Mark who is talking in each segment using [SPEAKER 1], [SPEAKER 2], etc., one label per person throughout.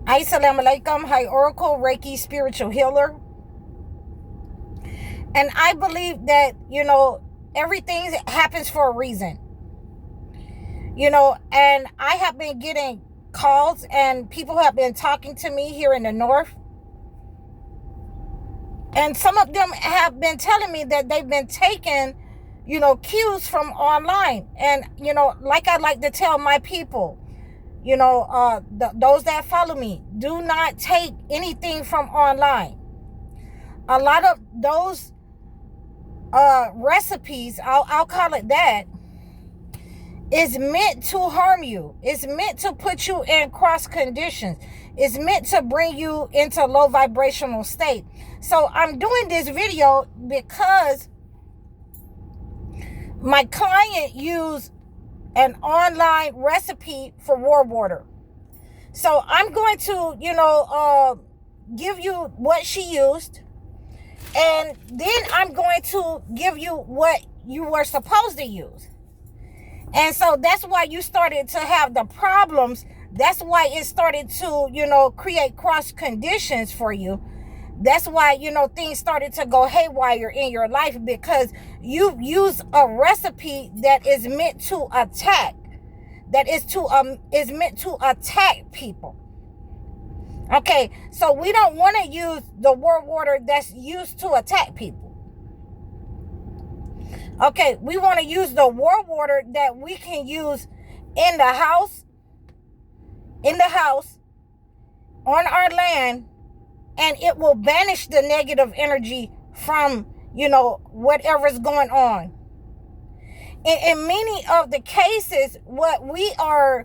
[SPEAKER 1] Assalamu alaikum. Hi, Oracle, Reiki, spiritual healer. And I believe that, everything happens for a reason. And I have been getting calls and people have been talking to me here in the north. And some of them have been telling me that they've been taking, cues from online. And, like I like to tell my people, those that follow me, do not take anything from online. A lot of those recipes, I'll call it that, is meant to harm you. It's meant to put you in cross conditions. It's meant to bring you into a low vibrational state. So I'm doing this video because my client used an online recipe for war water. So I'm going to, give you what she used. And then I'm going to give you what you were supposed to use. And so that's why you started to have the problems. That's why it started to, create cross conditions for you. That's why, things started to go haywire in your life, because you use a recipe that is meant to attack, is meant to attack people. Okay, so we don't want to use the war water that's used to attack people. Okay, we want to use the war water that we can use in the house, on our land, and it will banish the negative energy from, whatever's going on. In many of the cases, what we are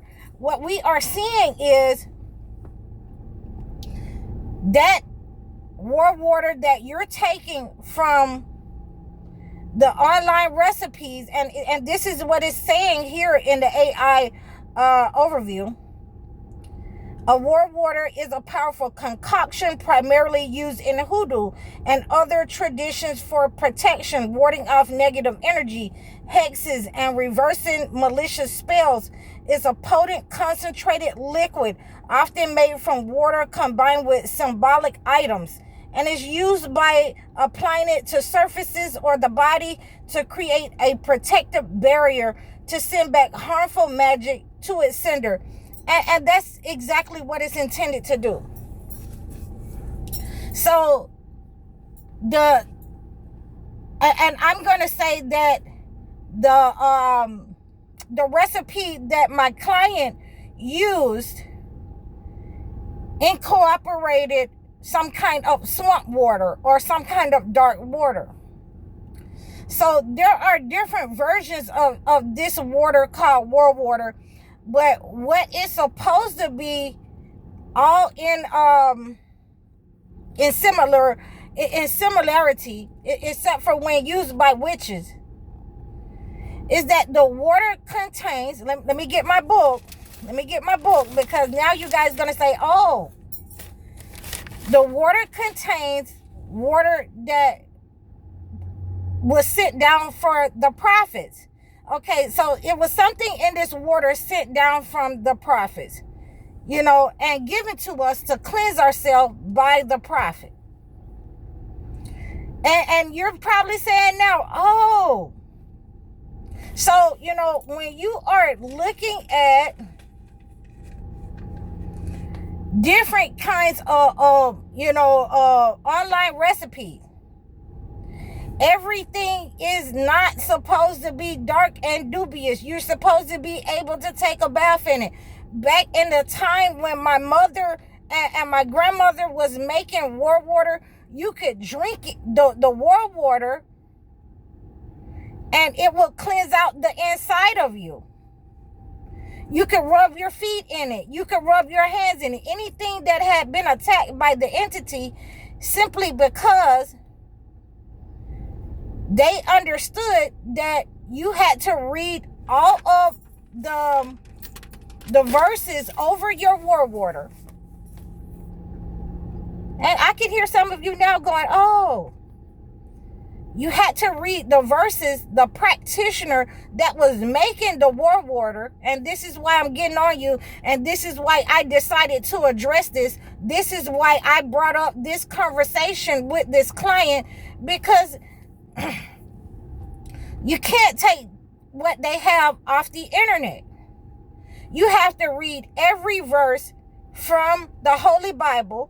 [SPEAKER 1] seeing is that war water that you're taking from the online recipes, and this is what it's saying here in the AI overview. A war water is a powerful concoction primarily used in hoodoo and other traditions for protection, warding off negative energy, hexes, and reversing malicious spells. It's a potent, concentrated liquid, often made from water combined with symbolic items, and is used by applying it to surfaces or the body to create a protective barrier to send back harmful magic to its sender. And that's exactly what it's intended to do. So and I'm going to say that the recipe that my client used incorporated some kind of swamp water or some kind of dark water. So there are different versions of this water called war water, but what it's supposed to be all in similarity, except for when used by witches, is that the water contains, let me get my book, because now you guys gonna say, oh, the water contains water that was sent down for the prophets. Okay, so it was something in this water sent down from the prophets, and given to us to cleanse ourselves by the prophet. And you're probably saying now, oh, so, when you are looking at different kinds of online recipes, everything is not supposed to be dark and dubious. You're supposed to be able to take a bath in it. Back in the time when my mother and my grandmother was making war water, you could drink it, the war water, and it will cleanse out the inside of you. You can rub your feet in it. You can rub your hands in it. Anything that had been attacked by the entity, simply because they understood that you had to read all of the verses over your war water. And I can hear some of you now going, oh, You had to read the verses, the practitioner that was making the war water. And this is why I'm getting on you. And this is why I decided to address this. This is why I brought up this conversation with this client, because you can't take what they have off the internet. You have to read every verse from the Holy Bible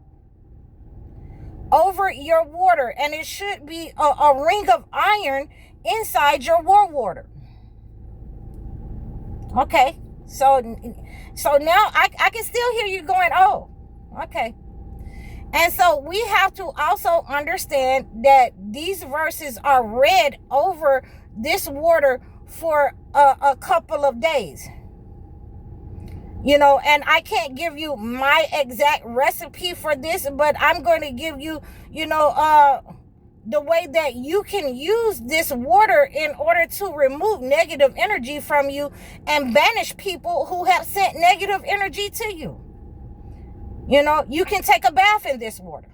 [SPEAKER 1] over your water, and it should be a ring of iron inside your war water. Okay, so now I can still hear you going, oh, okay. And so we have to also understand that these verses are read over this water for a couple of days. And I can't give you my exact recipe for this, but I'm going to give you, the way that you can use this water in order to remove negative energy from you and banish people who have sent negative energy to you. You can take a bath in this water.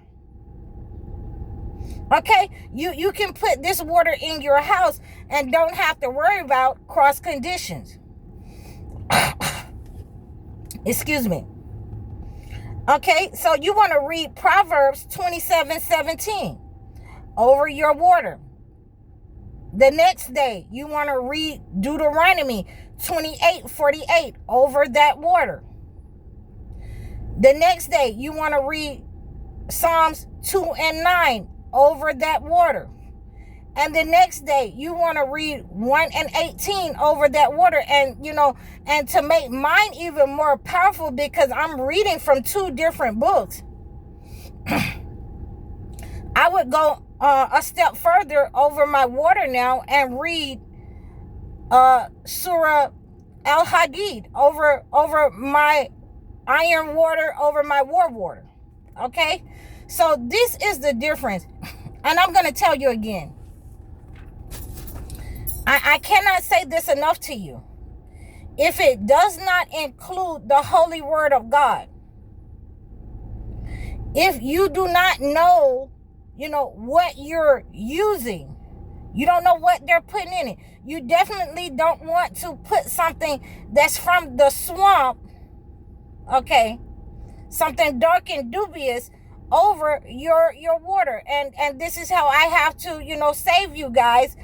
[SPEAKER 1] Okay, you can put this water in your house and don't have to worry about cross conditions. Excuse me. Okay, so you want to read Proverbs 27:17 over your water. The next day, you want to read Deuteronomy 28:48 over that water. The next day, you want to read Psalms 2:9 over that water. And the next day, you want to read 1:18 over that water. And, and to make mine even more powerful, because I'm reading from two different books, I would go a step further over my water now and read Surah Al-Hadid over my iron water, over my war water. Okay? So this is the difference. And I'm going to tell you again. I cannot say this enough to you. If it does not include the holy word of God, if you do not know, what you're using, you don't know what they're putting in it, you definitely don't want to put something that's from the swamp, okay, something dark and dubious over your water. And this is how I have to, save you guys.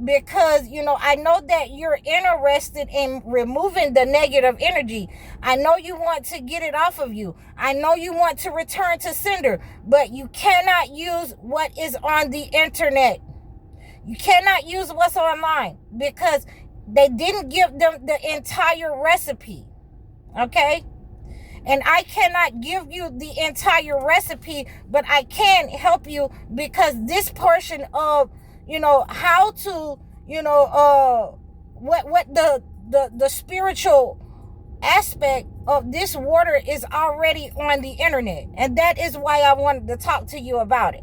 [SPEAKER 1] Because, I know that you're interested in removing the negative energy. I know you want to get it off of you. I know you want to return to sender. But you cannot use what is on the internet. You cannot use what's online, because they didn't give them the entire recipe. Okay? And I cannot give you the entire recipe, but I can help you, because this portion of how to, what the spiritual aspect of this water is already on the internet. And that is why I wanted to talk to you about it.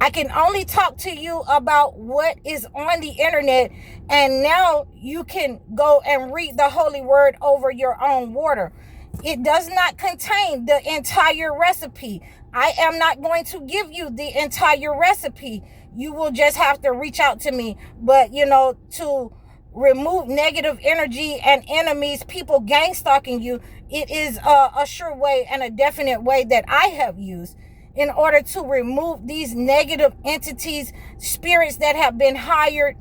[SPEAKER 1] I can only talk to you about what is on the internet, and now you can go and read the holy word over your own water. It does not contain the entire recipe. I am not going to give you the entire recipe. You will just have to reach out to me. But, to remove negative energy and enemies, people gang stalking you, it is a sure way and a definite way that I have used in order to remove these negative entities, spirits that have been hired,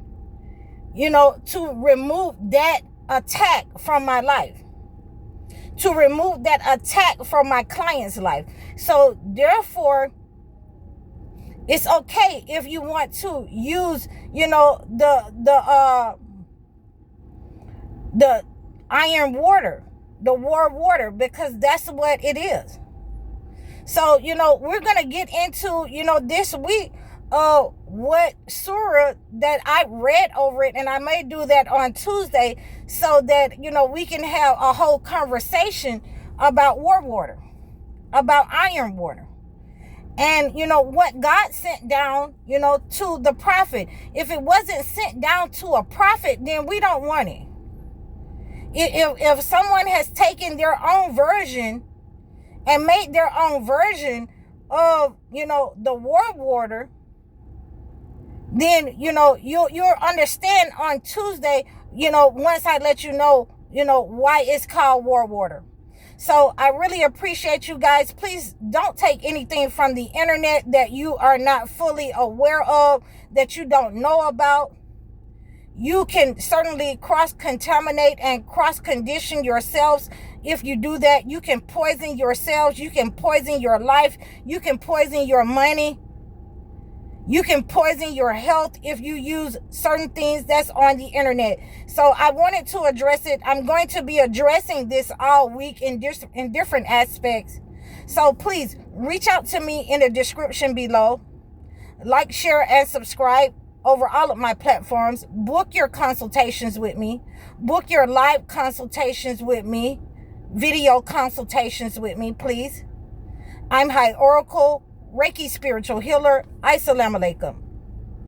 [SPEAKER 1] to remove that attack from my life, to remove that attack from my client's life. So therefore, it's okay if you want to use, the iron water, the war water, because that's what it is. So, we're going to get into, this week, what surah that I read over it, and I may do that on Tuesday, so that, we can have a whole conversation about war water, about iron water. And, what God sent down, to the prophet. If it wasn't sent down to a prophet, then we don't want it. If someone has taken their own version and made their own version of, the war water, then, you'll understand on Tuesday, once I let you know, why it's called war water. So I really appreciate you guys. Please don't take anything from the internet that you are not fully aware of, that you don't know about. You can certainly cross-contaminate and cross-condition yourselves. If you do that, you can poison yourselves. You can poison your life. You can poison your money. You can poison your health if you use certain things that's on the internet. So I wanted to address it. I'm going to be addressing this all week in different aspects. So please reach out to me in the description below. Like, share, and subscribe over all of my platforms. Book your consultations with me. Book your live consultations with me. Video consultations with me, please. I'm High Oracle, Reiki spiritual healer. Assalamu alaikum.